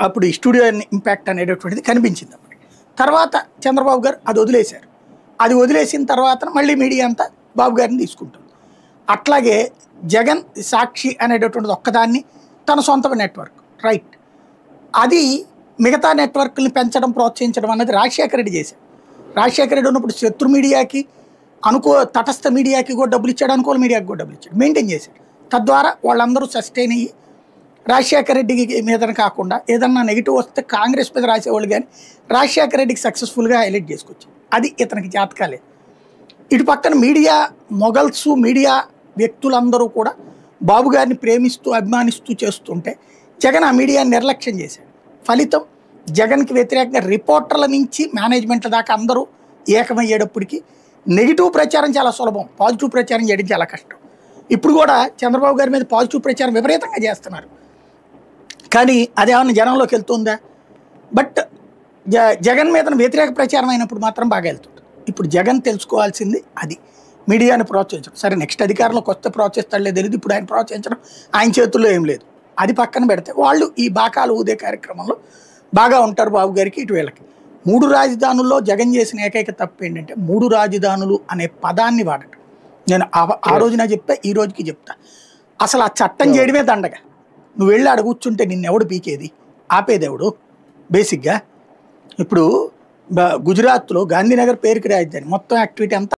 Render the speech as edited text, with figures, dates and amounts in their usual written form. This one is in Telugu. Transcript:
అప్పుడు ఈ స్టూడియో ఇంపాక్ట్ అనేటటువంటిది కనిపించింది అప్పటికి. తర్వాత చంద్రబాబు గారు అది వదిలేశారు. అది వదిలేసిన తర్వాత మళ్ళీ మీడియా అంతా బాబు గారిని తీసుకుంటుంది. అట్లాగే జగన్ సాక్షి అనేటటువంటిది ఒక్కదాన్ని తన సొంత నెట్వర్క్ రైట్. అది మిగతా నెట్వర్క్ని పెంచడం ప్రోత్సహించడం అన్నది రాజశేఖర రెడ్డి చేశారు. రాజశేఖర రెడ్డి ఉన్నప్పుడు శత్రు మీడియాకి తటస్థ మీడియాకి కూడా డబ్బులు ఇచ్చాడు, అనుకూల మీడియాకి కూడా డబ్బులు ఇచ్చాడు, మెయింటైన్ చేశాడు. తద్వారా వాళ్ళందరూ సస్టైన్ అయ్యి రాజశేఖర రెడ్డికి మీదన కాకుండా ఏదన్నా నెగిటివ్ వస్తే కాంగ్రెస్ మీద రాసేవాళ్ళు, కానీ రాజశేఖర రెడ్డికి సక్సెస్ఫుల్గా హైలైట్ చేసుకొచ్చారు. అది ఇతనికి జాతకాలే. ఇటు పక్కన మీడియా మొగల్స్ మీడియా వ్యక్తులందరూ కూడా బాబు గారిని ప్రేమిస్తూ అభిమానిస్తూ చేస్తుంటే జగన్ ఆ మీడియాని నిర్లక్ష్యం చేశాడు. ఫలితం జగన్కి వ్యతిరేకంగా రిపోర్టర్ల నుంచి మేనేజ్మెంట్ల దాకా అందరూ ఏకమయ్యేటప్పటికి నెగిటివ్ ప్రచారం చాలా సులభం, పాజిటివ్ ప్రచారం చేయడం చాలా కష్టం. ఇప్పుడు కూడా చంద్రబాబు గారి మీద పాజిటివ్ ప్రచారం విపరీతంగా చేస్తున్నారు, కానీ అదేమన్నా జనంలోకి వెళ్తుందా? బట్ జగన్ మీద వ్యతిరేక ప్రచారం అయినప్పుడు మాత్రం బాగా వెళ్తుంది. ఇప్పుడు జగన్ తెలుసుకోవాల్సింది అది, మీడియాని ప్రోత్సహించడం. సరే నెక్స్ట్ అధికారంలోకి వస్తే ప్రోత్సహిస్తాడులే తెలియదు, ఇప్పుడు ఆయన ప్రోత్సహించడం ఆయన చేతుల్లో ఏం లేదు. అది పక్కన పెడితే వాళ్ళు ఈ బాకాలు ఊదే కార్యక్రమంలో బాగా ఉంటారు బాబు గారికి, ఇటు వీళ్ళకి. 3 రాజధానుల్లో జగన్ చేసిన ఏకైక తప్పు ఏంటంటే 3 రాజధానులు అనే పదాన్ని వాడటం. నేను ఆ రోజున చెప్తా, ఈ రోజుకి చెప్తా. అసలు ఆ చట్టం చేయడమే దండగా. నువ్వు వెళ్ళి ఆడ కూర్చుంటే నిన్నెవడు పీకేది, ఆపేదెవడు? బేసిక్గా ఇప్పుడు గుజరాత్లో గాంధీనగర్ పేరుకి రాజధాని, మొత్తం యాక్టివిటీ అంతా